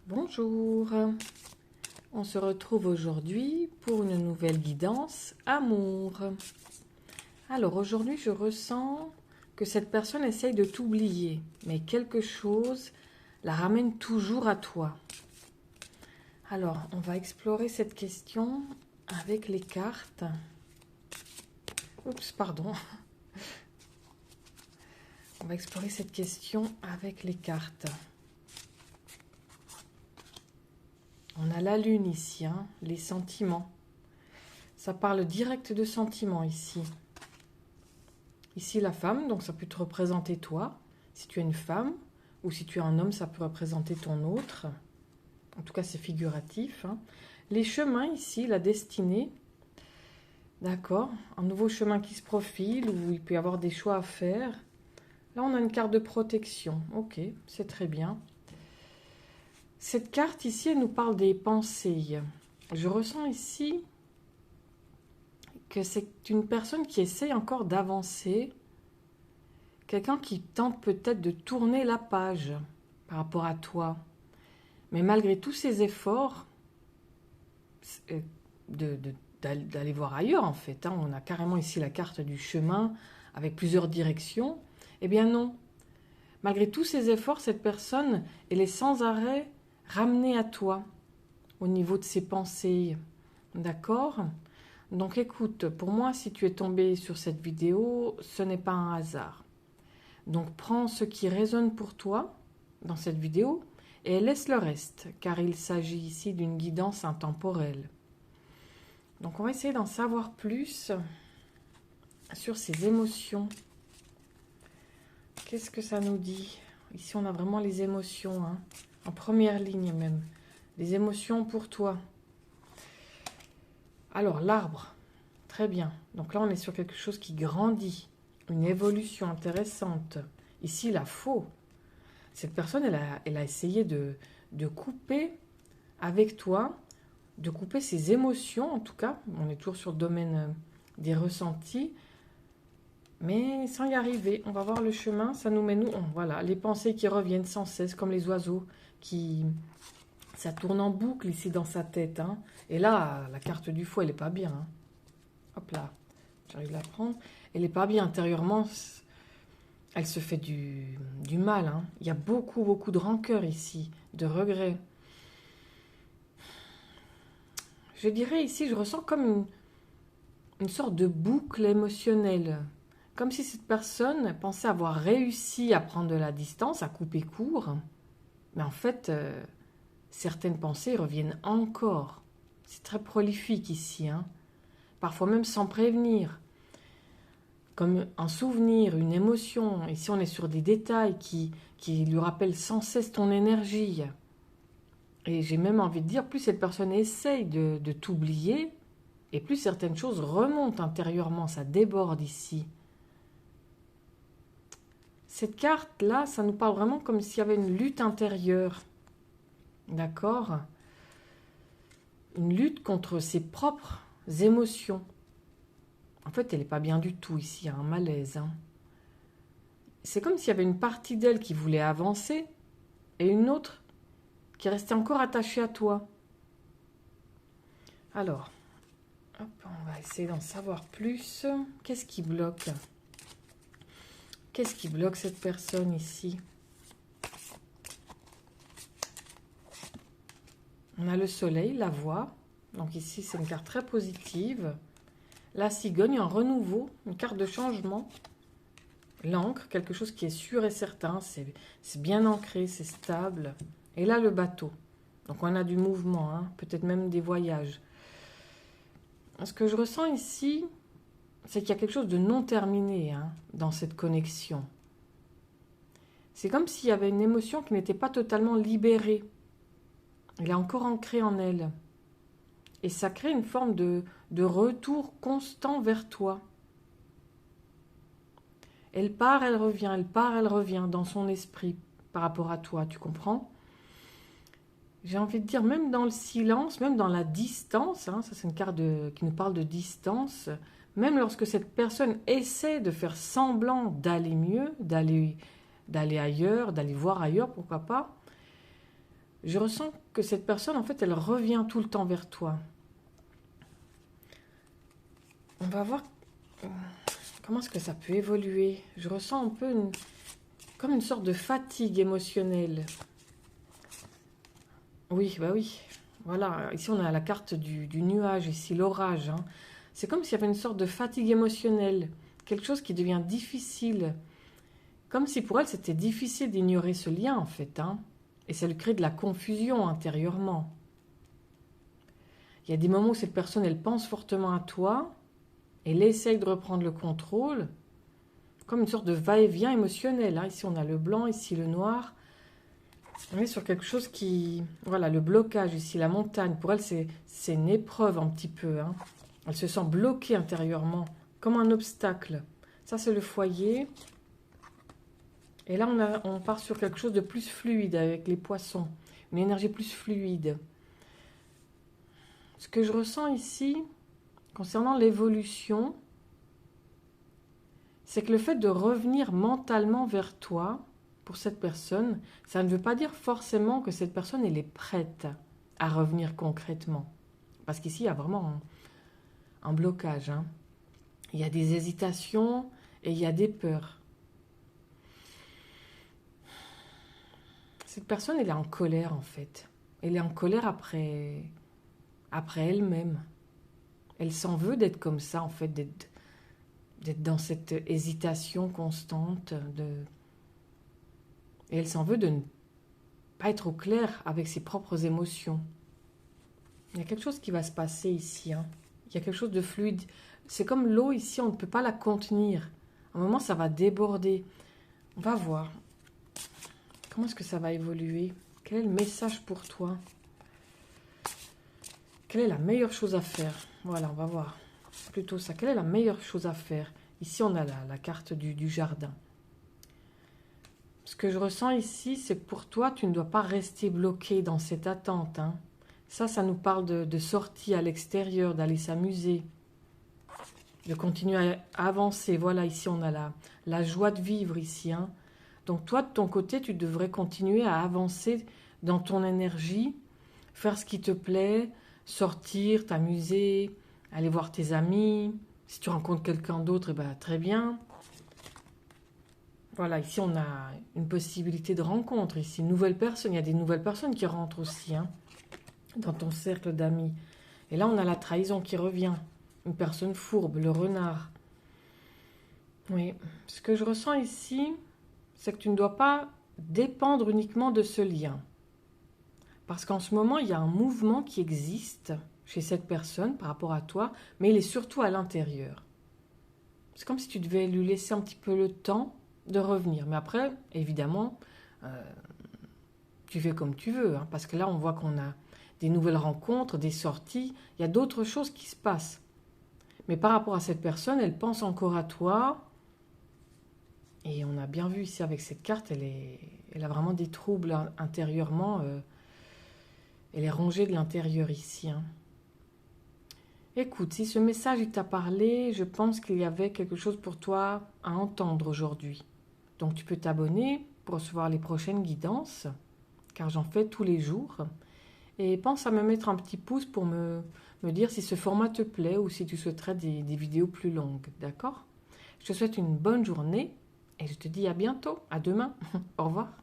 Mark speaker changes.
Speaker 1: Bonjour, on se retrouve aujourd'hui pour une nouvelle guidance amour. Alors aujourd'hui je ressens que cette personne essaye de t'oublier, mais quelque chose la ramène toujours à toi. Alors on va explorer cette question avec les cartes. Oups, pardon. On va explorer cette question avec les cartes. On a la lune ici, hein, les sentiments. Ça parle direct de sentiments ici. Ici la femme, donc ça peut te représenter toi, si tu es une femme, ou si tu es un homme, ça peut représenter ton autre. En tout cas, c'est figuratif. Hein. Les chemins ici, la destinée. D'accord, un nouveau chemin qui se profile, où il peut y avoir des choix à faire. Là, on a une carte de protection. Ok, c'est très bien. Cette carte ici, elle nous parle des pensées. Je ressens ici que c'est une personne qui essaye encore d'avancer, quelqu'un qui tente peut-être de tourner la page par rapport à toi. Mais malgré tous ses efforts d'aller voir ailleurs, en fait, hein, on a carrément ici la carte du chemin avec plusieurs directions, eh bien non. Malgré tous ses efforts, cette personne, elle est sans arrêt ramenée à toi au niveau de ses pensées. D'accord ? Donc écoute, pour moi, si tu es tombé sur cette vidéo, ce n'est pas un hasard. Donc prends ce qui résonne pour toi dans cette vidéo et laisse le reste, car il s'agit ici d'une guidance intemporelle. Donc on va essayer d'en savoir plus sur ces émotions. Qu'est-ce que ça nous dit? Ici on a vraiment les émotions, hein, en première ligne même. Les émotions pour toi. Alors l'arbre, très bien. Donc là on est sur quelque chose qui grandit. Une évolution intéressante. Ici, la faux. Cette personne, elle a essayé de couper avec toi, de couper ses émotions, en tout cas. On est toujours sur le domaine des ressentis, mais sans y arriver. On va voir le chemin, ça nous mène où? Voilà, les pensées qui reviennent sans cesse, comme les oiseaux, ça tourne en boucle ici dans sa tête. Hein. Et là, la carte du fou, elle n'est pas bien. Hein. Hop là, j'arrive à la prendre. Elle n'est pas bien intérieurement, elle se fait du mal. Hein. Il y a beaucoup de rancœur ici, de regret. Je dirais ici, je ressens comme une sorte de boucle émotionnelle. Comme si cette personne pensait avoir réussi à prendre de la distance, à couper court. Mais en fait, certaines pensées reviennent encore. C'est très prolifique ici. Hein. Parfois même sans prévenir. Comme un souvenir, une émotion. Ici, on est sur des détails qui lui rappellent sans cesse ton énergie. Et j'ai même envie de dire, plus cette personne essaye de t'oublier, et plus certaines choses remontent intérieurement, ça déborde ici. Cette carte-là, ça nous parle vraiment comme s'il y avait une lutte intérieure. D'accord ? Une lutte contre ses propres émotions. En fait, elle n'est pas bien du tout ici, il y a un malaise. Hein. C'est comme s'il y avait une partie d'elle qui voulait avancer et une autre qui restait encore attachée à toi. Alors, hop, on va essayer d'en savoir plus. Qu'est-ce qui bloque? Qu'est-ce qui bloque cette personne ici? On a le soleil, la voix. Donc ici, c'est une carte très positive. La cigogne, un renouveau, une carte de changement. L'encre, quelque chose qui est sûr et certain, c'est bien ancré, c'est stable. Et là, le bateau. Donc on a du mouvement, hein, peut-être même des voyages. Ce que je ressens ici, c'est qu'il y a quelque chose de non terminé hein, dans cette connexion. C'est comme s'il y avait une émotion qui n'était pas totalement libérée. Elle est encore ancrée en elle. Et ça crée une forme de retour constant vers toi. Elle part, elle revient, elle part, elle revient dans son esprit par rapport à toi, tu comprends? J'ai envie de dire, même dans le silence, même dans la distance, hein, ça c'est une carte qui nous parle de distance, même lorsque cette personne essaie de faire semblant d'aller mieux, d'aller ailleurs, d'aller voir ailleurs, pourquoi pas, Je ressens que cette personne, en fait, elle revient tout le temps vers toi. On va voir comment est-ce que ça peut évoluer. Je ressens un peu comme une sorte de fatigue émotionnelle. Oui, bah oui. Voilà, ici on a la carte du nuage, ici l'orage. Hein. C'est comme s'il y avait une sorte de fatigue émotionnelle, quelque chose qui devient difficile. Comme si pour elle c'était difficile d'ignorer ce lien en fait. Hein. Et ça lui crée de la confusion intérieurement. Il y a des moments où cette personne, elle pense fortement à toi, elle essaye de reprendre le contrôle, comme une sorte de va-et-vient émotionnel. Hein. Ici on a le blanc, ici le noir. On est sur quelque chose qui... Voilà, le blocage ici, la montagne. Pour elle, c'est une épreuve un petit peu. Hein. Elle se sent bloquée intérieurement, comme un obstacle. Ça, c'est le foyer. Et là, on part sur quelque chose de plus fluide avec les poissons. Une énergie plus fluide. Ce que je ressens ici, concernant l'évolution, c'est que le fait de revenir mentalement vers toi, pour cette personne, ça ne veut pas dire forcément que cette personne elle est prête à revenir concrètement. Parce qu'ici, il y a vraiment un blocage. Hein. Il y a des hésitations et il y a des peurs. Cette personne, elle est en colère en fait. Elle est en colère après elle-même. Elle s'en veut d'être comme ça en fait, d'être dans cette hésitation constante, et elle s'en veut de ne pas être au clair avec ses propres émotions. Il y a quelque chose qui va se passer ici. Hein. Il y a quelque chose de fluide. C'est comme l'eau ici, on ne peut pas la contenir. À un moment, ça va déborder. On va voir. Comment est-ce que ça va évoluer? Quel est le message pour toi? Quelle est la meilleure chose à faire? Voilà, on va voir. Plutôt ça. Quelle est la meilleure chose à faire? Ici, on a la carte du jardin. Ce que je ressens ici, c'est que pour toi, tu ne dois pas rester bloqué dans cette attente. Hein. Ça nous parle de sortie à l'extérieur, d'aller s'amuser, de continuer à avancer. Voilà, ici, on a la joie de vivre ici. Hein. Donc toi, de ton côté, tu devrais continuer à avancer dans ton énergie, faire ce qui te plaît, sortir, t'amuser, aller voir tes amis. Si tu rencontres quelqu'un d'autre, eh ben, très bien. Voilà, ici on a une possibilité de rencontre, ici, une nouvelle personne. Il y a des nouvelles personnes qui rentrent aussi, hein, dans ton cercle d'amis. Et là, on a la trahison qui revient. Une personne fourbe, le renard. Oui, ce que je ressens ici, c'est que tu ne dois pas dépendre uniquement de ce lien. Parce qu'en ce moment, il y a un mouvement qui existe chez cette personne par rapport à toi, mais il est surtout à l'intérieur. C'est comme si tu devais lui laisser un petit peu le temps de revenir. Mais après, évidemment, tu fais comme tu veux. Hein, parce que là, on voit qu'on a des nouvelles rencontres, des sorties. Il y a d'autres choses qui se passent. Mais par rapport à cette personne, elle pense encore à toi. Et on a bien vu ici avec cette carte, elle a vraiment des troubles intérieurement. Elle est rongée de l'intérieur ici. Hein. Écoute, si ce message il t'a parlé, je pense qu'il y avait quelque chose pour toi à entendre aujourd'hui. Donc tu peux t'abonner pour recevoir les prochaines guidances, car j'en fais tous les jours. Et pense à me mettre un petit pouce pour me dire si ce format te plaît ou si tu souhaiterais des vidéos plus longues, d'accord? Je te souhaite une bonne journée et je te dis à bientôt, à demain. Au revoir.